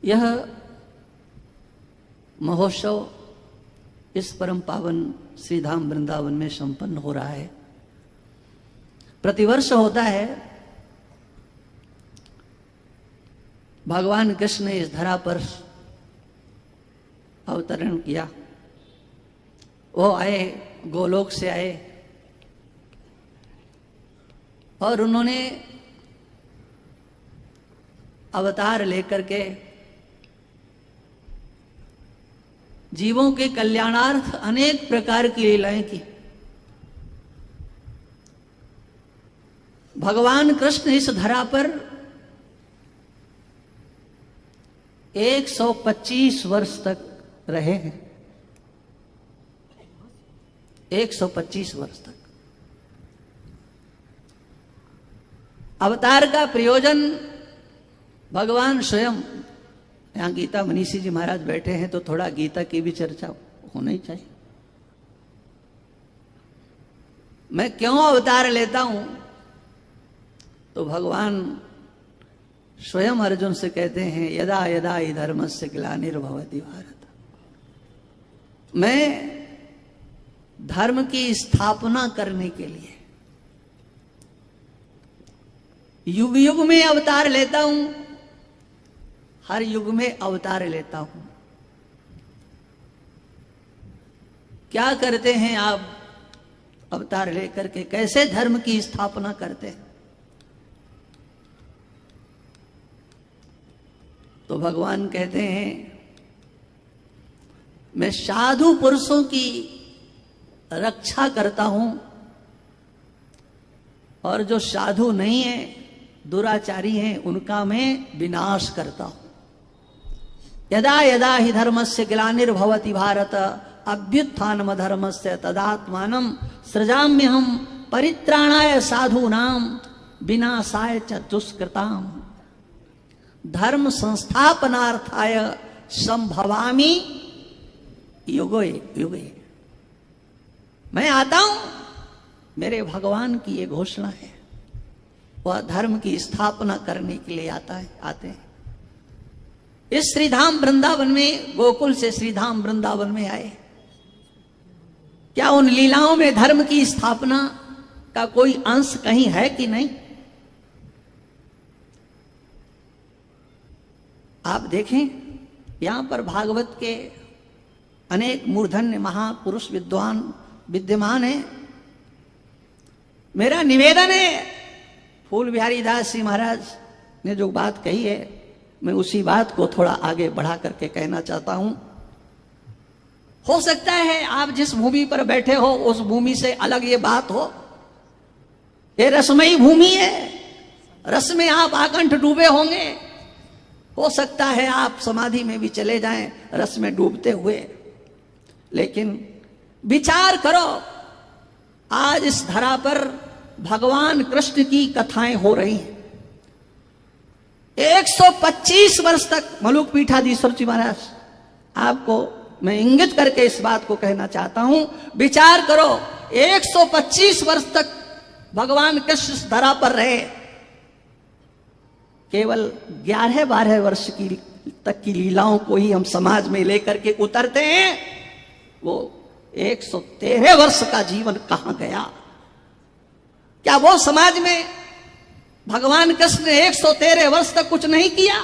यह महोत्सव इस परम पावन श्री धाम वृंदावन में संपन्न हो रहा है। प्रतिवर्ष होता है। भगवान कृष्ण ने इस धरा पर अवतरण किया। वो आए, गोलोक से आए और उन्होंने अवतार लेकर के जीवों के कल्याणार्थ अनेक प्रकार की लीलाएं की। भगवान कृष्ण इस धरा पर 125 वर्ष तक रहे हैं। 125 वर्ष तक। अवतार का प्रयोजन भगवान स्वयं, यहां गीता मनीषी जी महाराज बैठे हैं तो थोड़ा गीता की भी चर्चा होना ही चाहिए। मैं क्यों अवतार लेता हूं तो भगवान स्वयं अर्जुन से कहते हैं यदा यदा हि धर्मस्य ग्लानिर्भवति भारत। मैं धर्म की स्थापना करने के लिए युग युग में अवतार लेता हूं। हर युग में अवतार लेता हूं। क्या करते हैं आप अवतार लेकर के? कैसे धर्म की स्थापना करते हैं? तो भगवान कहते हैं मैं साधु पुरुषों की रक्षा करता हूं और जो साधु नहीं है, दुराचारी हैं, उनका मैं विनाश करता हूं। यदा यदा हि धर्मस्य ग्लानिर्भवति भारत अभ्युत्थानम धर्मस्य तदात्मानं सृजाम्यहं परित्राणाय साधूनां विनाशाय च दुष्कृताम्। धर्म संस्थापनार्थाय संभवामि युगे युगे। मैं आता हूं, मेरे भगवान की ये घोषणा है। वह धर्म की स्थापना करने के लिए आते हैं। इस श्रीधाम वृंदावन में, गोकुल से श्रीधाम वृंदावन में आए। क्या उन लीलाओं में धर्म की स्थापना का कोई अंश कहीं है कि नहीं? आप देखें, यहां पर भागवत के अनेक मूर्धन्य महापुरुष विद्वान विद्यमान हैं। मेरा निवेदन है, फूल बिहारी दास जी महाराज ने जो बात कही है, मैं उसी बात को थोड़ा आगे बढ़ा करके कहना चाहता हूं। हो सकता है आप जिस भूमि पर बैठे हो उस भूमि से अलग ये बात हो। ये रसमयी भूमि है, रस में आप आकंठ डूबे होंगे। हो सकता है आप समाधि में भी चले जाएं रस में डूबते हुए। लेकिन विचार करो, आज इस धरा पर भगवान कृष्ण की कथाएं हो रही हैं। 125 वर्ष तक मलुक पीठाधीश्वर जी महाराज, आपको मैं इंगित करके इस बात को कहना चाहता हूं। विचार करो, 125 वर्ष तक भगवान कृष्ण इस धरा पर रहे। केवल 11-12 वर्ष की तक की लीलाओं को ही हम समाज में लेकर के उतरते हैं। वो 113 वर्ष का जीवन कहां गया? क्या वो समाज में भगवान कृष्ण ने 113 वर्ष तक कुछ नहीं किया?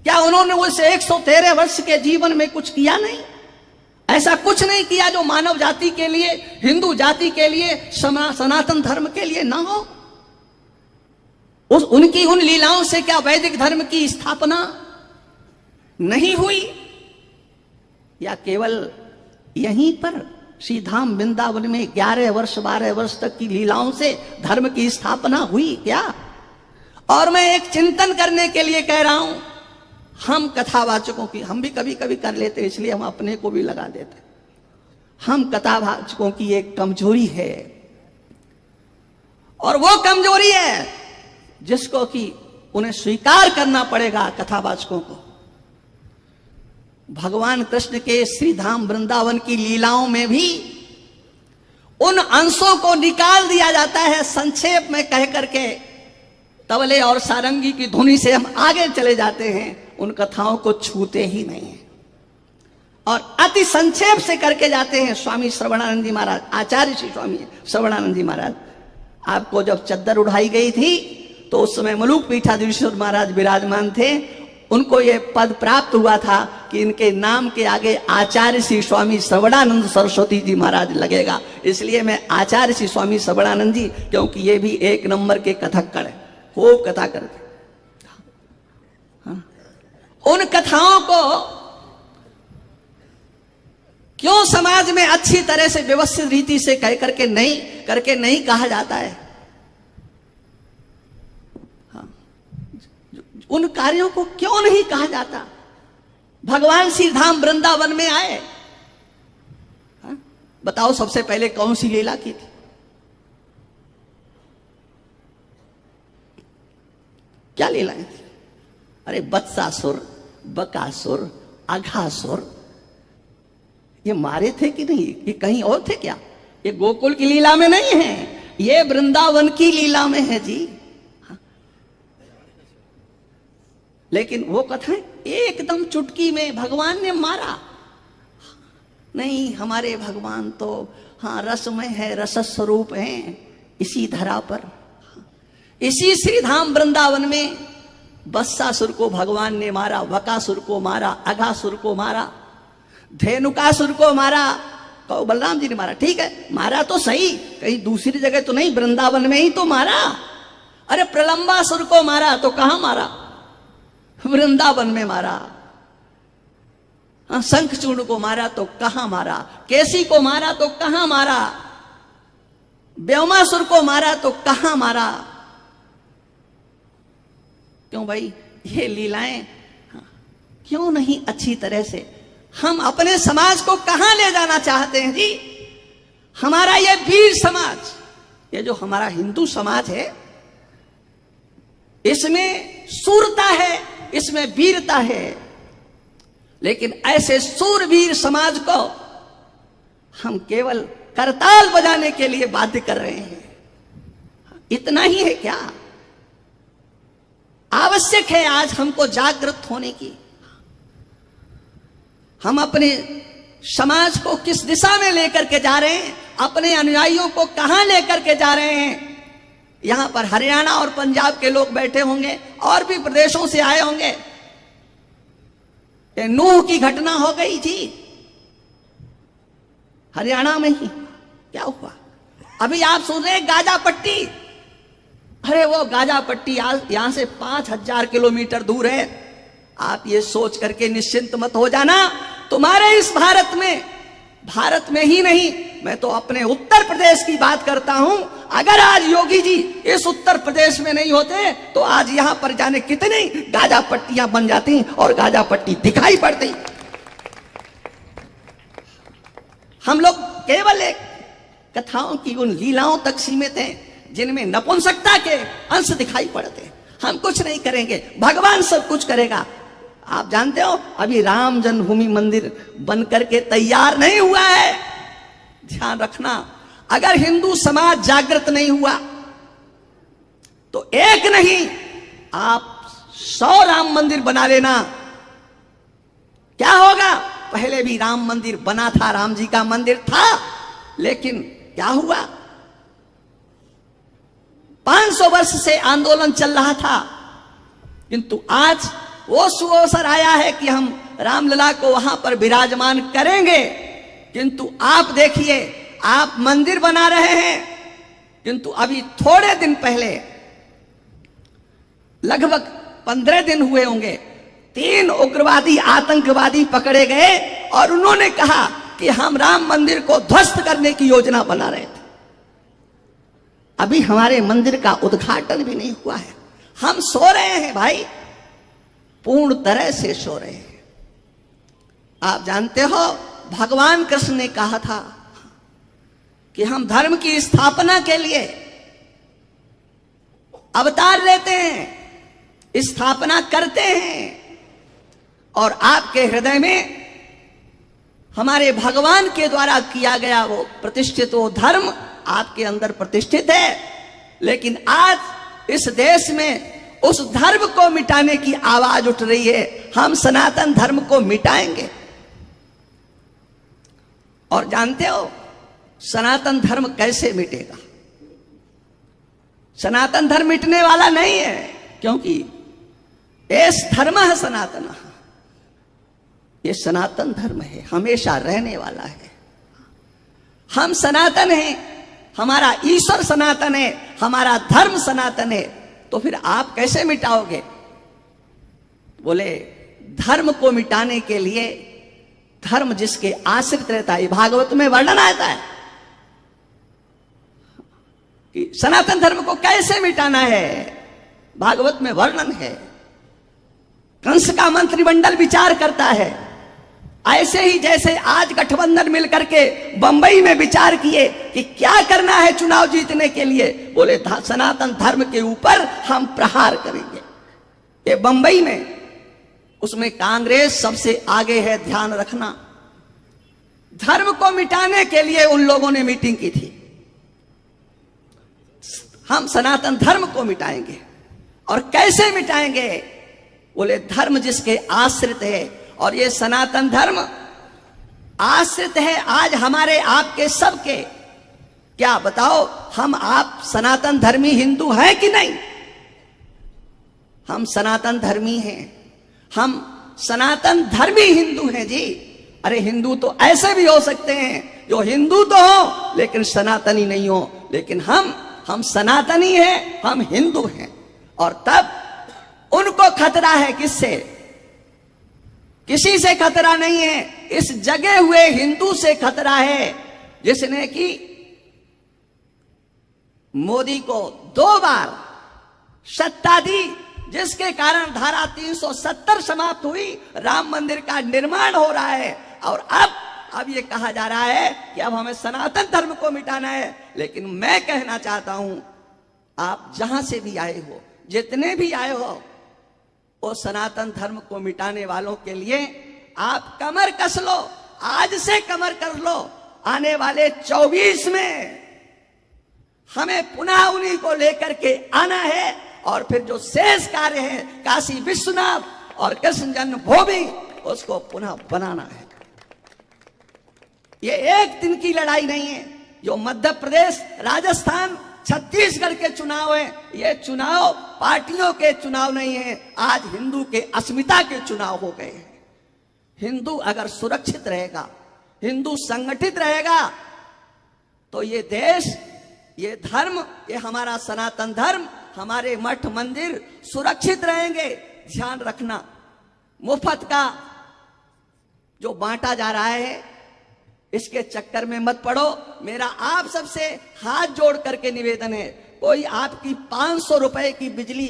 क्या उन्होंने उस 113 वर्ष के जीवन में कुछ किया नहीं? ऐसा कुछ नहीं किया जो मानव जाति के लिए, हिंदू जाति के लिए, सनातन धर्म के लिए ना हो? उनकी उन लीलाओं से क्या वैदिक धर्म की स्थापना नहीं हुई? या केवल यहीं पर श्रीधाम वृंदावन में 11-12 वर्ष तक की लीलाओं से धर्म की स्थापना हुई क्या? और मैं एक चिंतन करने के लिए कह रहा हूं। हम कथावाचकों की, हम भी कभी कभी कर लेते, इसलिए हम अपने को भी लगा देते। हम कथावाचकों की एक कमजोरी है, और वो कमजोरी है जिसको कि उन्हें स्वीकार करना पड़ेगा। कथावाचकों को भगवान कृष्ण के श्रीधाम वृंदावन की लीलाओं में भी उन अंशों को निकाल दिया जाता है, संक्षेप में कह करके तबले और सारंगी की धुनी से हम आगे चले जाते हैं, उन कथाओं को छूते ही नहीं है। और अति संक्षेप से करके जाते हैं स्वामी श्रवणानंद जी महाराज, आचार्य श्री स्वामी श्रवणानंद जी महाराज। आपको जब चद्दर उठाई गई थी तो उस समय मलूक पीठाधीश्वर महाराज विराजमान थे। उनको ये पद प्राप्त हुआ था कि इनके नाम के आगे आचार्य श्री स्वामी श्रवणानंद सरस्वती जी महाराज लगेगा। इसलिए मैं आचार्य श्री स्वामी श्रवणानंद जी, क्योंकि ये भी एक नंबर के कथक्कड़ है, खूब कथा करते। उन कथाओं को क्यों समाज में अच्छी तरह से व्यवस्थित रीति से कह करके नहीं कहा जाता है? उन कार्यों को क्यों नहीं कहा जाता? भगवान श्री धाम वृंदावन में आए, बताओ सबसे पहले कौन सी लीला की थी? क्या लीलाएं थी? अरे बत्सासुर, बकासुर, अघासुर, ये मारे थे कि नहीं? ये कहीं और थे क्या? ये गोकुल की लीला में नहीं है, ये वृंदावन की लीला में है जी। लेकिन वो कथा एकदम चुटकी में भगवान ने मारा नहीं। हमारे भगवान तो हाँ रसमय है, रस स्वरूप हैं इसी धरा पर। इसी श्रीधाम वृंदावन में बत्सासुर को भगवान ने मारा, वकासुर को मारा, अघासुर को मारा, धेनुकासुर को मारा। कहो बलराम जी ने मारा, ठीक है, मारा तो सही, कहीं दूसरी जगह तो नहीं, वृंदावन में ही तो मारा। अरे प्रलंबासुर को मारा तो कहां मारा? वृंदावन में मारा। शंखचूर्ण को मारा तो कहां मारा? केसी को मारा तो कहां मारा? व्योमासुर को मारा तो कहां मारा? क्यों भाई? ये लीलाएं क्यों नहीं अच्छी तरह से? हम अपने समाज को कहां ले जाना चाहते हैं जी? हमारा ये वीर समाज, ये जो हमारा हिंदू समाज है, इसमें शूरता है, इसमें वीरता है। लेकिन ऐसे शूरवीर समाज को हम केवल करताल बजाने के लिए बाध्य कर रहे हैं। इतना ही है क्या? आवश्यक है आज हमको जागृत होने की। हम अपने समाज को किस दिशा में लेकर के जा रहे हैं, अपने अनुयायियों को कहां लेकर के जा रहे हैं? यहां पर हरियाणा और पंजाब के लोग बैठे होंगे, और भी प्रदेशों से आए होंगे। ये नूह की घटना हो गई थी हरियाणा में ही, क्या हुआ? अभी आप सुन रहे गाजा पट्टी। अरे वो गाजा पट्टी यहां से 5000 किलोमीटर दूर है। आप ये सोच करके निश्चिंत मत हो जाना, तुम्हारे इस भारत में ही नहीं, मैं तो अपने उत्तर प्रदेश की बात करता हूं। अगर आज योगी जी इस उत्तर प्रदेश में नहीं होते तो आज यहां पर जाने कितनी गाजा पट्टियां बन जाती और गाजा पट्टी दिखाई पड़ती। हम लोग केवल एक कथाओं की उन लीलाओं तक सीमित हैं जिनमें नपुंसकता के अंश दिखाई पड़ते। हम कुछ नहीं करेंगे, भगवान सब कुछ करेगा। आप जानते हो अभी राम जन्मभूमि मंदिर बनकर के तैयार नहीं हुआ है। ध्यान रखना, अगर हिंदू समाज जागृत नहीं हुआ तो एक नहीं आप 100 राम मंदिर बना लेना। क्या होगा? पहले भी राम मंदिर बना था, राम जी का मंदिर था, लेकिन क्या हुआ? 500 वर्ष से आंदोलन चल रहा था, किंतु आज वो सुअवसर आया है कि हम रामलला को वहां पर विराजमान करेंगे। किंतु आप देखिए, आप मंदिर बना रहे हैं, किंतु अभी थोड़े दिन पहले, लगभग 15 दिन हुए होंगे, 3 उग्रवादी आतंकवादी पकड़े गए और उन्होंने कहा कि हम राम मंदिर को ध्वस्त करने की योजना बना रहे थे। अभी हमारे मंदिर का उद्घाटन भी नहीं हुआ है। हम सो रहे हैं भाई, पूर्ण तरह से सो रहे हैं। आप जानते हो भगवान कृष्ण ने कहा था कि हम धर्म की स्थापना के लिए अवतार लेते हैं, स्थापना करते हैं, और आपके हृदय में हमारे भगवान के द्वारा किया गया वो प्रतिष्ठित वो धर्म आपके अंदर प्रतिष्ठित है। लेकिन आज इस देश में उस धर्म को मिटाने की आवाज उठ रही है। हम सनातन धर्म को मिटाएंगे। और जानते हो सनातन धर्म कैसे मिटेगा? सनातन धर्म मिटने वाला नहीं है, क्योंकि एस धर्म है सनातन। ये सनातन धर्म है, हमेशा रहने वाला है। हम सनातन हैं, हमारा ईश्वर सनातन है, हमारा धर्म सनातन है। तो फिर आप कैसे मिटाओगे? बोले धर्म को मिटाने के लिए धर्म जिसके आश्रित रहता है, भागवत में वर्णन आता है कि सनातन धर्म को कैसे मिटाना है। भागवत में वर्णन है। कंस का मंत्रिमंडल विचार करता है, ऐसे ही जैसे आज गठबंधन मिलकर के बंबई में विचार किए कि क्या करना है चुनाव जीतने के लिए। बोले सनातन धर्म के ऊपर हम प्रहार करेंगे। ये बंबई में, उसमें कांग्रेस सबसे आगे है, ध्यान रखना। धर्म को मिटाने के लिए उन लोगों ने मीटिंग की थी। हम सनातन धर्म को मिटाएंगे। और कैसे मिटाएंगे? बोले धर्म जिसके आश्रित है, और ये सनातन धर्म आश्रित है आज हमारे आपके सबके। क्या बताओ, हम आप सनातन धर्मी हिंदू हैं कि नहीं? हम सनातन धर्मी हैं, हम सनातन धर्मी हिंदू हैं जी। अरे हिंदू तो ऐसे भी हो सकते हैं जो हिंदू तो हो लेकिन सनातनी नहीं हो, लेकिन हम सनातनी हैं, हम हिंदू हैं। और तब उनको खतरा है किससे? किसी से खतरा नहीं है, इस जगे हुए हिंदू से खतरा है जिसने कि मोदी को 2 बार सत्ता दी, जिसके कारण धारा 370 समाप्त हुई, राम मंदिर का निर्माण हो रहा है। और अब ये कहा जा रहा है कि अब हमें सनातन धर्म को मिटाना है। लेकिन मैं कहना चाहता हूं, आप जहां से भी आए हो, जितने भी आए हो, वो सनातन धर्म को मिटाने वालों के लिए आप कमर कस लो, आज से कमर कर लो। आने वाले 24 में हमें पुनः उन्हीं को लेकर के आना है। और फिर जो शेष कार्य है काशी विश्वनाथ और कृष्ण जन्मभूमि, उसको पुनः बनाना है। ये एक दिन की लड़ाई नहीं है। जो मध्य प्रदेश, राजस्थान, छत्तीसगढ़ के चुनाव है, ये चुनाव पार्टियों के चुनाव नहीं है, आज हिंदू के अस्मिता के चुनाव हो गए हैं। हिंदू अगर सुरक्षित रहेगा, हिंदू संगठित रहेगा, तो ये देश, ये धर्म, ये हमारा सनातन धर्म, हमारे मठ मंदिर सुरक्षित रहेंगे। ध्यान रखना, मुफ्त का जो बांटा जा रहा है इसके चक्कर में मत पड़ो। मेरा आप सबसे हाथ जोड़ करके निवेदन है, कोई आपकी 500 रुपए की बिजली,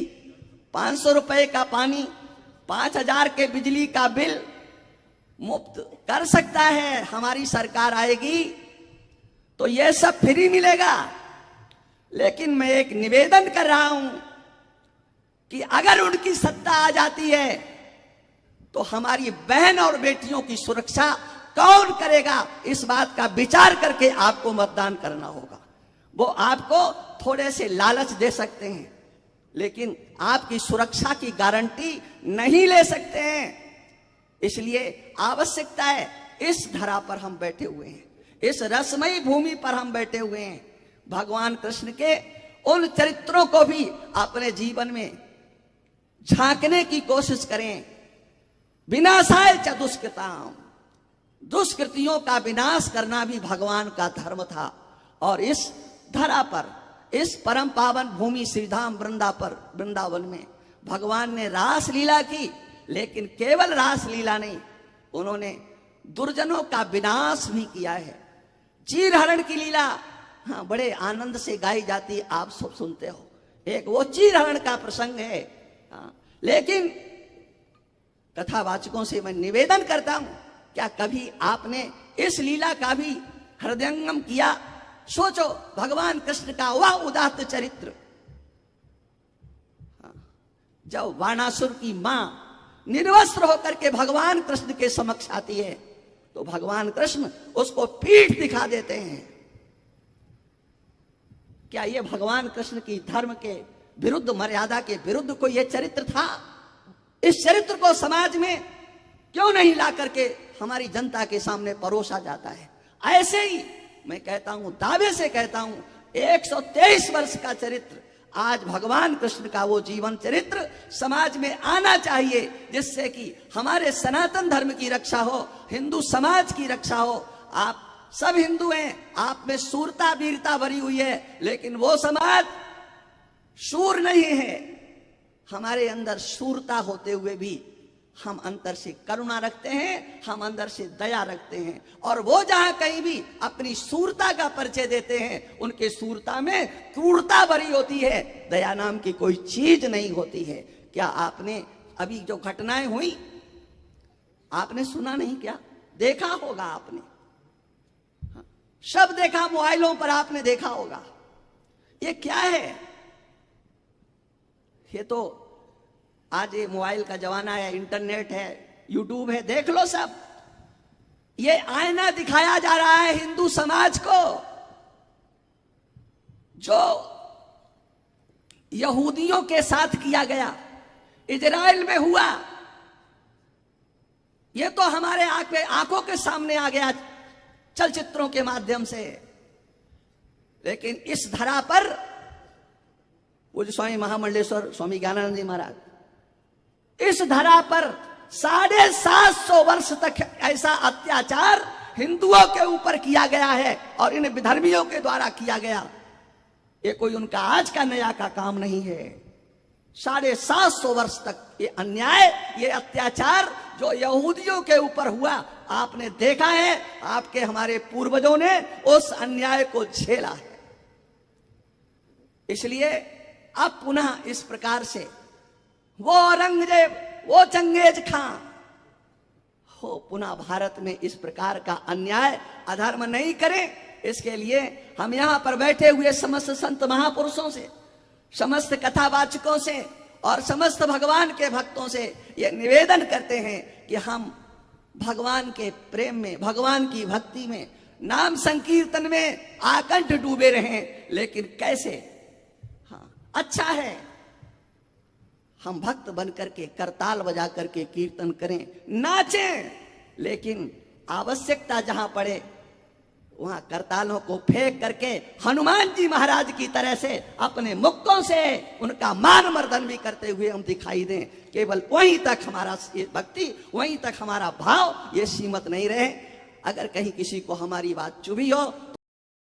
500 रुपए का पानी, 5000 के बिजली का बिल मुफ्त कर सकता है। हमारी सरकार आएगी तो यह सब फ्री मिलेगा। लेकिन मैं एक निवेदन कर रहा हूं कि अगर उनकी सत्ता आ जाती है तो हमारी बहन और बेटियों की सुरक्षा कौन करेगा? इस बात का विचार करके आपको मतदान करना होगा। वो आपको थोड़े से लालच दे सकते हैं, लेकिन आपकी सुरक्षा की गारंटी नहीं ले सकते हैं। इसलिए आवश्यकता है, इस धरा पर हम बैठे हुए हैं, इस रसमयी भूमि पर हम बैठे हुए हैं, भगवान कृष्ण के उन चरित्रों को भी अपने जीवन में झांकने की कोशिश करें। विनाशाय च दुष्कृताम, दुष्कृतियों का विनाश करना भी भगवान का धर्म था। और इस धरा पर, इस परम पावन भूमि श्रीधाम वृंदावन में भगवान ने रास लीला की। लेकिन केवल रास लीला नहीं, उन्होंने दुर्जनों का विनाश भी किया है। चीरहरण की लीला हाँ बड़े आनंद से गाई जाती, आप सब सुनते हो। एक वो चीरहरण का प्रसंग है। हाँ, लेकिन कथावाचकों से मैं निवेदन करता हूं, क्या कभी आपने इस लीला का भी हृदयंगम किया? सोचो, भगवान कृष्ण का वह उदात्त चरित्र, जब वाणासुर की मां निर्वस्त्र होकर के भगवान कृष्ण के समक्ष आती है तो भगवान कृष्ण उसको पीठ दिखा देते हैं। क्या ये भगवान कृष्ण की धर्म के विरुद्ध, मर्यादा के विरुद्ध कोई ये चरित्र था। इस चरित्र को समाज में क्यों नहीं ला करके हमारी जनता के सामने परोसा जाता है? ऐसे ही मैं कहता हूं, दावे से कहता हूं, 123 वर्ष का चरित्र आज भगवान कृष्ण का वो जीवन चरित्र समाज में आना चाहिए, जिससे कि हमारे सनातन धर्म की रक्षा हो, हिंदू समाज की रक्षा हो। आप सब हिंदू हैं, आप में शूरता वीरता भरी हुई है, लेकिन वो समाज शूर नहीं है। हमारे अंदर शूरता होते हुए भी हम अंदर से करुणा रखते हैं, हम अंदर से दया रखते हैं। और वो जहां कहीं भी अपनी शूरता का परिचय देते हैं, उनके शूरता में क्रूरता भरी होती है, दया नाम की कोई चीज नहीं होती है। क्या आपने अभी जो घटनाएं हुई आपने सुना नहीं? क्या देखा होगा आपने? सब देखा, मोबाइलों पर आपने देखा होगा। ये क्या है? ये तो आज ये मोबाइल का जमाना है, इंटरनेट है, यूट्यूब है, देख लो सब। ये आईना दिखाया जा रहा है हिंदू समाज को, जो यहूदियों के साथ किया गया, इजराइल में हुआ। ये तो हमारे आंखों के सामने आ गया चलचित्रों के माध्यम से। लेकिन इस धरा पर पूज्य स्वामी महामंडलेश्वर स्वामी ज्ञानानंद जी महाराज, इस धरा पर 750 वर्ष तक ऐसा अत्याचार हिंदुओं के ऊपर किया गया है और इन विधर्मियों के द्वारा किया गया। ये कोई उनका आज का नया का काम नहीं है। 750 वर्ष तक ये अन्याय, ये अत्याचार जो यहूदियों के ऊपर हुआ, आपने देखा है। आपके हमारे पूर्वजों ने उस अन्याय को झेला है। इसलिए अब पुनः इस प्रकार से वो औरंगजेब, वो चंगेज खां हो, पुनः भारत में इस प्रकार का अन्याय अधर्म नहीं करें। इसके लिए हम यहां पर बैठे हुए समस्त संत महापुरुषों से, समस्त कथावाचकों से और समस्त भगवान के भक्तों से ये निवेदन करते हैं कि हम भगवान के प्रेम में, भगवान की भक्ति में, नाम संकीर्तन में आकंठ डूबे रहें। लेकिन कैसे? हाँ, अच्छा है हम भक्त बन करके करताल बजा करके कीर्तन करें, नाचें, लेकिन आवश्यकता जहां पड़े वहां करतालों को फेंक करके हनुमान जी महाराज की तरह से अपने मुक्कों से उनका मान मर्दन भी करते हुए हम दिखाई दें। केवल वहीं तक हमारा ये भक्ति, वहीं तक हमारा भाव ये सीमित नहीं रहे। अगर कहीं किसी को हमारी बात चुभी हो